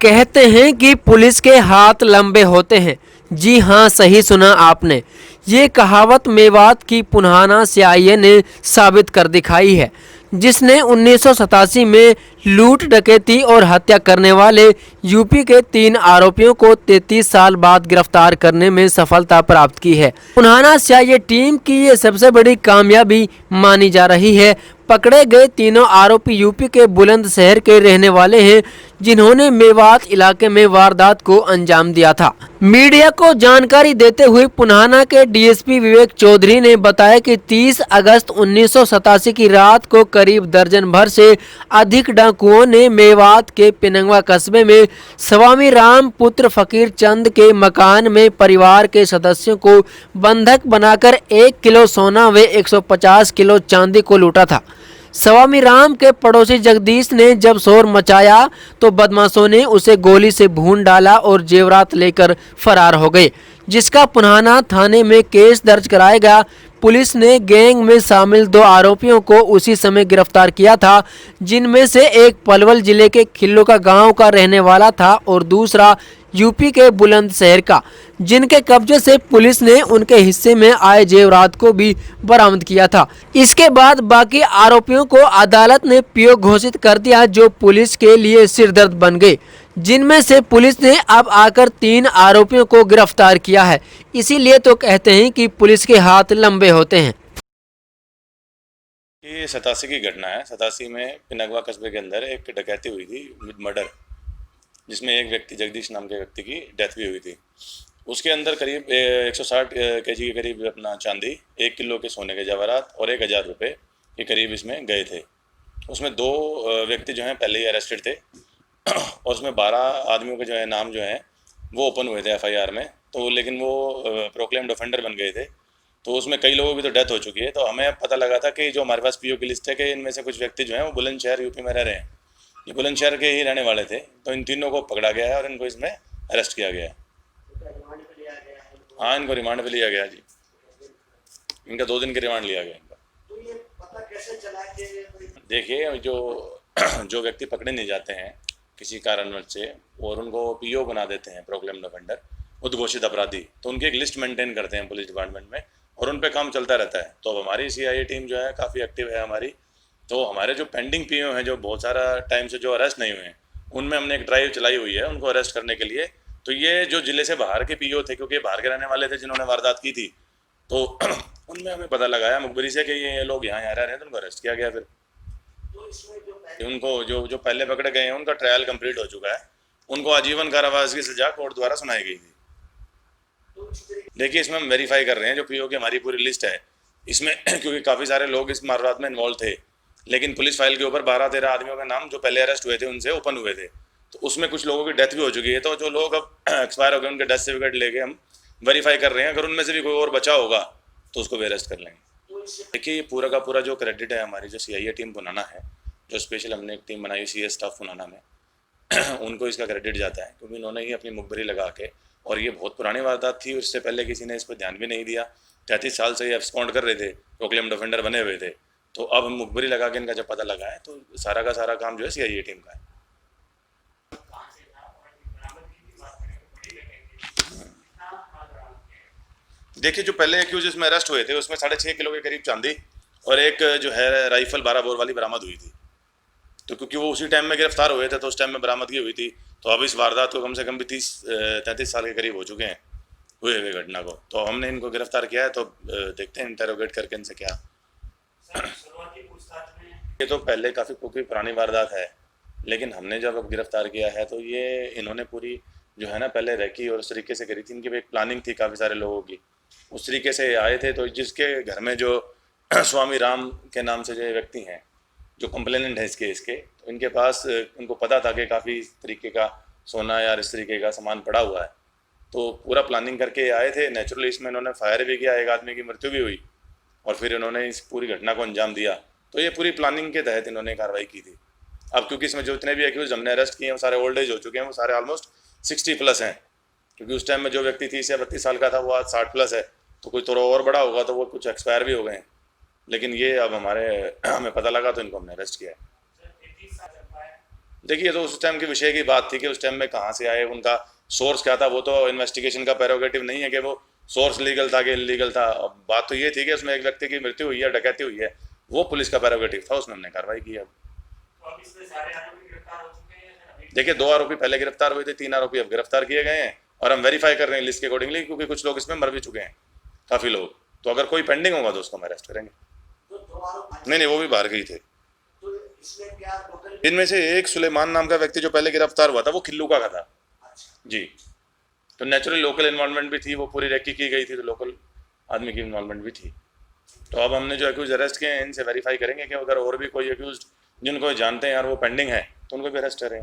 कहते हैं कि पुलिस के हाथ लंबे होते हैं। जी हाँ, सही सुना आपने। ये कहावत मेवात की पुन्हाना स्याही ने साबित कर दिखाई है, जिसने 1987 में लूट, डकैती और हत्या करने वाले यूपी के 3 आरोपियों को 33 साल बाद गिरफ्तार करने में सफलता प्राप्त की है। पुन्हाना स्याही टीम की ये सबसे बड़ी कामयाबी मानी जा रही है। पकड़े गए तीनों आरोपी यूपी के बुलंदशहर के रहने वाले हैं, जिन्होंने मेवात इलाके में वारदात को अंजाम दिया था। मीडिया को जानकारी देते हुए पुन्हाना के डीएसपी विवेक चौधरी ने बताया कि 30 अगस्त 1987 की रात को करीब दर्जन भर से अधिक डाकुओं ने मेवात के पिनंगवा कस्बे में स्वामी राम पुत्र फकीर चंद के मकान में परिवार के सदस्यों को बंधक बनाकर 1 किलो सोना व 150 किलो चांदी को लूटा था। स्वामी राम के पड़ोसी जगदीश ने जब शोर मचाया तो बदमाशों ने उसे गोली से भून डाला और जेवरात लेकर फरार हो गए, जिसका पुन्हाना थाने में केस दर्ज कराया गया। पुलिस ने गैंग में शामिल 2 आरोपियों को उसी समय गिरफ्तार किया था, जिनमें से एक पलवल जिले के खिल्लो का गांव का रहने वाला था और दूसरा यूपी के बुलंदशहर का, जिनके कब्जे से पुलिस ने उनके हिस्से में आए जेवरात को भी बरामद किया था। इसके बाद बाकी आरोपियों को अदालत ने पीओ घोषित कर दिया, जो पुलिस के लिए सिरदर्द बन गए, जिनमें से पुलिस ने अब आकर 3 आरोपियों को गिरफ्तार किया है। इसीलिए तो कहते हैं कि पुलिस के हाथ लंबे होते हैं। ये 87 की घटना है। 87 में पिनगवा कस्बे के अंदर एक डकैती हुई थी विद मर्डर, जिसमें एक व्यक्ति जगदीश नाम के व्यक्ति की डेथ भी हुई थी। उसके अंदर करीब 160 केजी के करीब अपना चांदी, 1 किलो के सोने के जवाहरात और 1000 रुपये के करीब इसमें गए थे। उसमें 2 व्यक्ति जो हैं पहले ही अरेस्टेड थे और उसमें 12 आदमियों के जो है नाम जो हैं वो ओपन हुए थे एफआईआर में, तो लेकिन वो प्रोक्लेम्ड ऑफेंडर बन गए थे। तो उसमें कई लोगों की तो डेथ हो चुकी है। तो हमें पता लगा था कि जो हमारे पास पीओ की लिस्ट है कि इनमें से कुछ व्यक्ति जो हैं वो बुलंदशहर यूपी में रह रहे हैं। ये बुलंदशहर के ही रहने वाले थे। तो इन तीनों को पकड़ा गया है और इनको इसमें अरेस्ट किया गया है। हाँ, इनको रिमांड पे लिया गया जी। इनका 2 दिन का रिमांड लिया गया इनका। तो ये पता कैसे चला कि देखिए, जो व्यक्ति पकड़े नहीं जाते हैं किसी कारणवश से और उनको पीओ बना देते हैं, प्रोक्लेम्ड ऑफेंडर, उद्घोषित अपराधी, तो उनकी एक लिस्ट मेंटेन करते हैं पुलिस डिपार्टमेंट में और उन पे काम चलता रहता है। तो अब हमारी सीआईए टीम जो है काफ़ी एक्टिव है हमारी। तो हमारे जो पेंडिंग पीओ हैं, जो बहुत सारा टाइम से जो अरेस्ट नहीं हुए हैं, उनमें हमने एक ड्राइव चलाई हुई है उनको अरेस्ट करने के लिए। तो ये जो ज़िले से बाहर के पीओ थे, क्योंकि बाहर के रहने वाले थे जिन्होंने वारदात की थी, तो उनमें हमें पता लगाया मुखबिरी से कि ये लोग यहाँ रह रहे हैं, तो उनको अरेस्ट किया गया। फिर तो इसमें जो उनको जो पहले पकड़े गए हैं उनका ट्रायल कंप्लीट हो चुका है। उनको आजीवन कारावास की सजा कोर्ट द्वारा सुनाई गई थी। देखिए, इसमें हम वेरीफाई कर रहे हैं जो पीओ की हमारी पूरी लिस्ट है इसमें क्योंकि काफ़ी सारे लोग इस वारदात में इन्वॉल्व थे, लेकिन पुलिस फाइल के ऊपर 12-13 आदमियों के नाम जो पहले अरेस्ट हुए थे उनसे ओपन हुए थे। तो उसमें कुछ लोगों की डेथ भी हो चुकी है। तो जो लोग अब एक्सपायर हो गए उनके डेथ सर्टिफिकेट लेके हम वेरीफाई कर रहे हैं। अगर उनमें से भी कोई और बचा होगा तो उसको भी अरेस्ट कर लेंगे। देखिए, ये पूरा का पूरा जो क्रेडिट है हमारी जो सीआईए टीम पुनाना है, जो स्पेशल हमने एक टीम बनाई सीएस स्टाफ पुनाना में उनको इसका क्रेडिट जाता है, क्योंकि उन्होंने ही अपनी मुखबिरी लगा के, और ये बहुत पुरानी वारदात थी, उससे पहले किसी ने इस पर ध्यान भी नहीं दिया। 33 साल से ये एब्सकॉन्ड कर रहे थे, प्रोक्लेम्ड ऑफेंडर बने हुए थे। तो अब हम मुखबिरी लगा के इनका जब पता लगा है तो सारा का सारा काम जो है सीआईए टीम का है। देखिए, जो पहले एक्यूज इसमें अरेस्ट हुए थे उसमें 6.5 किलो के करीब चांदी और एक जो है राइफल 12 बोर वाली बरामद हुई थी। तो क्योंकि वो उसी टाइम में गिरफ्तार हुए थे तो उस टाइम में बरामदगी हुई थी। तो अब इस वारदात को कम से कम भी 30-33 साल के करीब हो चुके हैं हुए हुए घटना को। तो हमने इनको गिरफ्तार किया है। तो देखते हैं इंटरोगेट करके इनसे क्या। ये तो पहले काफ़ी पुरानी वारदात है, लेकिन हमने जब अब गिरफ्तार किया है तो ये इन्होंने पूरी जो है ना पहले रखी और उस तरीके से करी थी। इनकी भी एक प्लानिंग थी काफ़ी सारे लोगों की, उस तरीके से आए थे। तो जिसके घर में जो स्वामी राम के नाम से जो व्यक्ति हैं जो कंप्लेनेंट है इस केस के, तो इनके पास उनको पता था कि काफ़ी इस तरीके का सोना या इस तरीके का सामान पड़ा हुआ है। तो पूरा प्लानिंग करके आए थे। नेचुरली इसमें इन्होंने फायर भी किया, एक आदमी की मृत्यु भी हुई और फिर इन्होंने इस पूरी घटना को अंजाम दिया। तो ये पूरी प्लानिंग के तहत इन्होंने कार्रवाई की थी। अब क्योंकि इसमें जो इतने भी एक्यूज हमने अरेस्ट किए हैं वो सारे ओल्ड एज हो चुके हैं, वो सारे ऑलमोस्ट 60+ हैं। क्योंकि उस टाइम में जो व्यक्ति 30 या 32 साल का था वो आज 60+ है। तो कोई थोड़ा और बड़ा होगा तो वो कुछ एक्सपायर भी हो गए हैं। लेकिन ये अब हमें पता लगा तो इनको हमने अरेस्ट किया है। देखिए ये तो उस टाइम के विषय की बात थी कि उस टाइम में कहाँ से आए, उनका सोर्स क्या था, वो तो इन्वेस्टिगेशन का प्रेरोगेटिव नहीं है कि वो सोर्स लीगल था कि इलीगल था। अब बात तो ये थी कि उसमें एक व्यक्ति की मृत्यु हुई है, डकैती हुई है, वो पुलिस का प्रेरोगेटिव था, उसमें हमने कार्रवाई की है। तो अब इसमें सारे आरोपी गिरफ्तार हो चुके हैं या फिर अभी? देखिए 2 आरोपी पहले गिरफ्तार हुए थे, 3 आरोपी अब गिरफ्तार किए गए हैं और हम वेरीफाई कर रहे हैं लिस्ट के अकॉर्डिंगली, क्योंकि कुछ लोग इसमें मर भी चुके हैं, काफ़ी लोग। तो अगर कोई पेंडिंग होगा तो उसको हम अरेस्ट करेंगे। तो 2 आरोप नहीं वो भी बाहर गई थे। तो इसमें क्या टोटल? इनमें से एक सुलेमान नाम का व्यक्ति जो पहले गिरफ्तार हुआ था वो खिल्लूका का था अच्छा, जी। तो नेचुरली लोकल इन्वॉल्वमेंट भी थी, वो पूरी रेकी की गई थी तो लोकल आदमी की इन्वॉल्वमेंट भी थी। तो अब हमने जो एक्यूज अरेस्ट किए हैं इनसे वेरीफाई करेंगे कि अगर और भी कोई एक्यूज जिनको जानते हैं यार वो पेंडिंग है तो उनको भी अरेस्ट करें।